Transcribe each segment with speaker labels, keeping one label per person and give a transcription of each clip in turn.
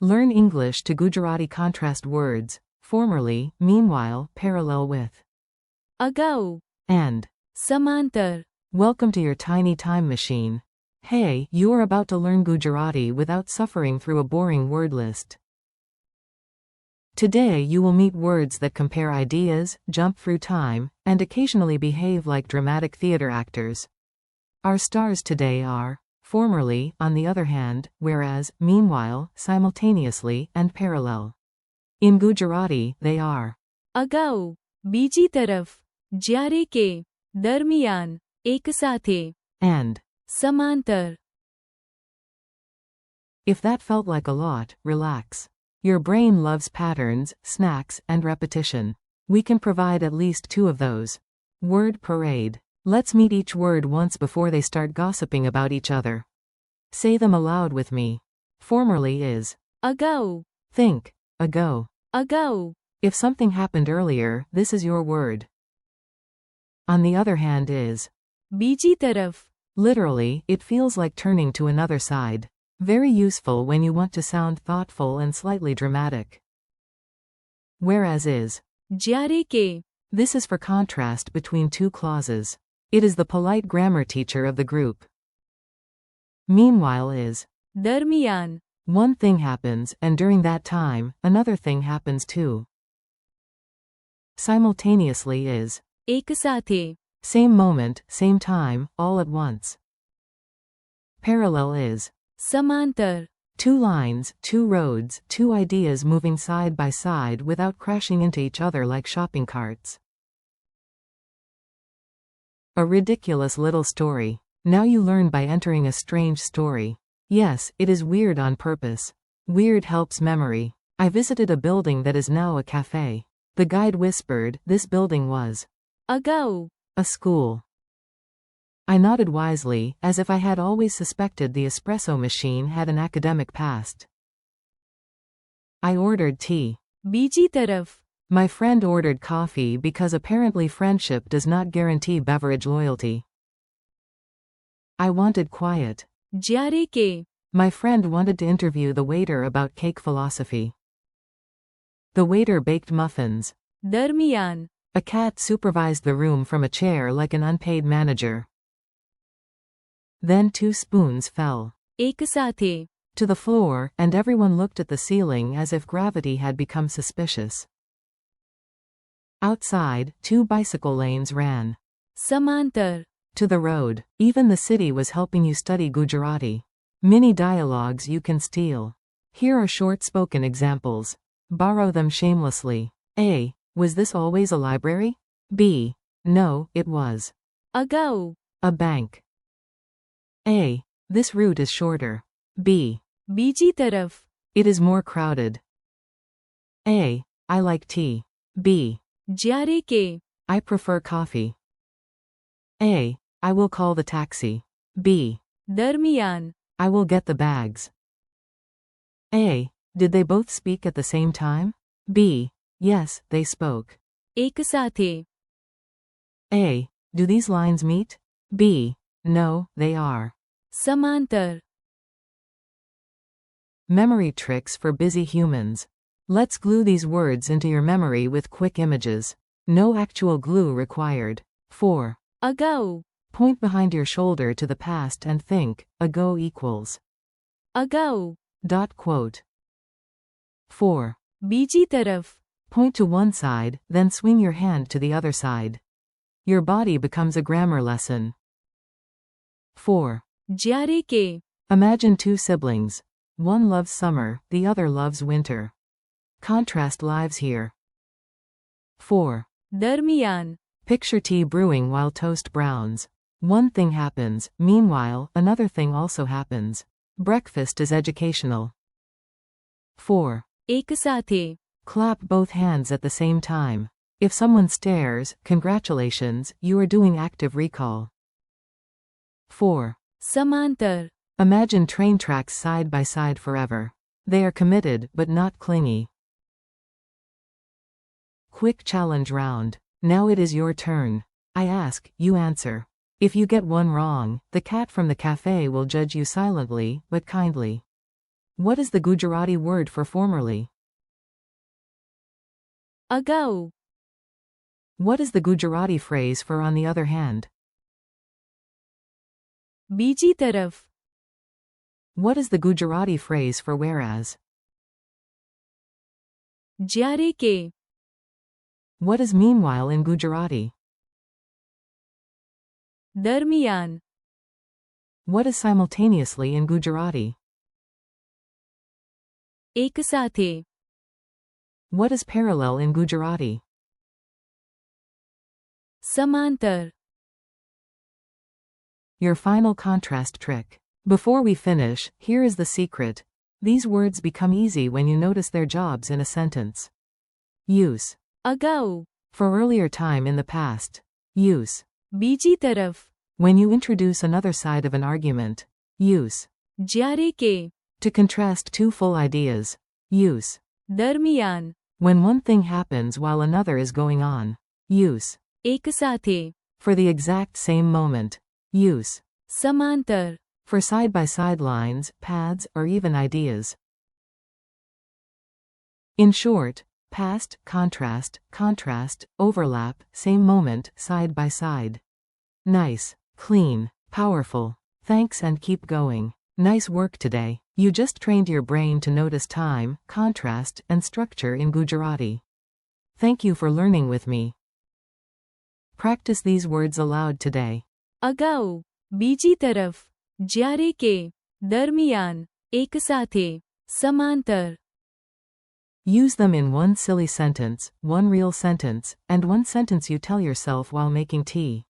Speaker 1: Learn English to Gujarati contrast words, formerly, meanwhile, parallel with,
Speaker 2: અગાઉ,
Speaker 1: and.
Speaker 2: સમાંતર.
Speaker 1: Welcome to your tiny time machine. Hey, you are about to learn Gujarati without suffering through a boring word list. Today you will meet words that compare ideas, jump through time, and occasionally behave like dramatic theater actors. Our stars today are formerly, on the other hand, whereas, meanwhile, simultaneously, and parallel. In Gujarati, they are
Speaker 2: અગાઉ, બીજી તરફ, જ્યારે કે, દરમિયાન, એકસાથે,
Speaker 1: and.
Speaker 2: સમાંતર.
Speaker 1: If that felt like a lot, relax. Your brain loves patterns, snacks, and repetition. We can provide at least 2 of those. Word parade. Let's meet each word once before they start gossiping about each other. Say them aloud with me. Formerly is
Speaker 2: અગાઉ,
Speaker 1: think, ago.
Speaker 2: અગાઉ,
Speaker 1: If something happened earlier, this is your word. On the other hand is
Speaker 2: બીજી તરફ.
Speaker 1: literally, it feels like turning to another side. Very useful when you want to sound thoughtful and slightly dramatic. Whereas is
Speaker 2: જ્યારે કે,
Speaker 1: this is for contrast between 2 clauses. It is the polite grammar teacher of the group. Meanwhile is
Speaker 2: દરમિયાન.
Speaker 1: one thing happens, and during that time, another thing happens too. Simultaneously is
Speaker 2: એકસાથે,
Speaker 1: same moment, same time, all at once. Parallel is
Speaker 2: સમાંતર.
Speaker 1: 2 lines, 2 roads, 2 ideas moving side by side without crashing into each other like shopping carts. A ridiculous little story. Now you learn by entering a strange story. Yes, it is weird on purpose. Weird helps memory. I visited a building that is now a cafe. The guide whispered, this building was
Speaker 2: અગાઉ,
Speaker 1: a school. I nodded wisely, as if I had always suspected the espresso machine had an academic past. I ordered tea.
Speaker 2: બીજી તરફ.
Speaker 1: My friend ordered coffee because apparently friendship does not guarantee beverage loyalty. I wanted quiet.
Speaker 2: જ્યારે કે,
Speaker 1: My friend wanted to interview the waiter about cake philosophy. The waiter baked muffins.
Speaker 2: દરમિયાન.
Speaker 1: A cat supervised the room from a chair like an unpaid manager. Then 2 spoons fell
Speaker 2: એકસાથે,
Speaker 1: to the floor, and everyone looked at the ceiling as if gravity had become suspicious. Outside, 2 bicycle lanes ran
Speaker 2: સમાંતર.
Speaker 1: to the road. Even the city was helping you study Gujarati. Mini dialogues you can steal. Here are short-spoken examples. Borrow them shamelessly. A. Was this always a library? B. No, it was
Speaker 2: અગાઉ,
Speaker 1: a bank. A. This route is shorter. B.
Speaker 2: બીજી તરફ.
Speaker 1: It is more crowded. A. I like tea. B.
Speaker 2: જ્યારે કે,
Speaker 1: I prefer coffee. A. I will call the taxi. B.
Speaker 2: દરમિયાન.
Speaker 1: I will get the bags. A. Did they both speak at the same time? B. Yes, they spoke.
Speaker 2: એકસાથે.
Speaker 1: A. Do these lines meet? B. No, they are.
Speaker 2: સમાંતર.
Speaker 1: Memory tricks for busy humans. Let's glue these words into your memory with quick images. No actual glue required. 4.
Speaker 2: અગાઉ,
Speaker 1: Point behind your shoulder to the past and think, ago equals.
Speaker 2: અગાઉ,
Speaker 1: Quote. 4.
Speaker 2: બીજી તરફ.
Speaker 1: Point to one side, then swing your hand to the other side. Your body becomes a grammar lesson. 4.
Speaker 2: જ્યારે કે,
Speaker 1: Imagine 2 siblings. One loves summer, the other loves winter. Contrast lives here. 4.
Speaker 2: દરમિયાન.
Speaker 1: Picture tea brewing while toast browns. One thing happens, meanwhile, another thing also happens. Breakfast is educational. 4.
Speaker 2: એકસાથે.
Speaker 1: Clap both hands at the same time. If someone stares, congratulations, you are doing active recall. 4.
Speaker 2: સમાંતર.
Speaker 1: Imagine train tracks side by side forever. They are committed, but not clingy. Quick challenge round. Now it is your turn. I ask, you answer. If you get one wrong, the cat from the cafe will judge you silently, but kindly. What is the Gujarati word for formerly?
Speaker 2: અગાઉ.
Speaker 1: What is the Gujarati phrase for on the other hand?
Speaker 2: બીજી તરફ.
Speaker 1: What is the Gujarati phrase for whereas?
Speaker 2: જ્યારે કે.
Speaker 1: What is meanwhile in Gujarati?
Speaker 2: દરમિયાન.
Speaker 1: What is simultaneously in Gujarati?
Speaker 2: એકસાથે.
Speaker 1: What is parallel in Gujarati?
Speaker 2: સમાંતર.
Speaker 1: Your final contrast trick. Before we finish, here is the secret. These words become easy when you notice their jobs in a sentence. Use.
Speaker 2: અગાઉ.
Speaker 1: For earlier time in the past. Use.
Speaker 2: બીજી તરફ.
Speaker 1: When you introduce another side of an argument. Use.
Speaker 2: જ્યારે કે.
Speaker 1: To contrast two full ideas. Use.
Speaker 2: દરમિયાન.
Speaker 1: When one thing happens while another is going on. Use.
Speaker 2: એકસાથે.
Speaker 1: For the exact same moment. Use.
Speaker 2: સમાંતર.
Speaker 1: For side-by-side lines, paths, or even ideas. In short, past, contrast, overlap, same moment, side by side. Nice, clean, powerful. Thanks and keep going. Nice work today. You just trained your brain to notice time, contrast, and structure in Gujarati. Thank you for learning with me. Practice these words aloud today.
Speaker 2: અગાઉ. બીજી તરફ. જ્યારે કે. દરમિયાન. એકસાથે. સમાંતર.
Speaker 1: Use them in one silly sentence, one real sentence, and one sentence you tell yourself while making tea.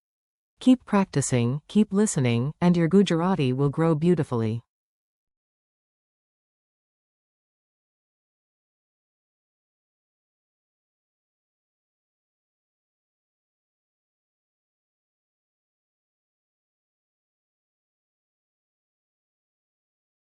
Speaker 1: Keep practicing, keep listening, and your Gujarati will grow beautifully.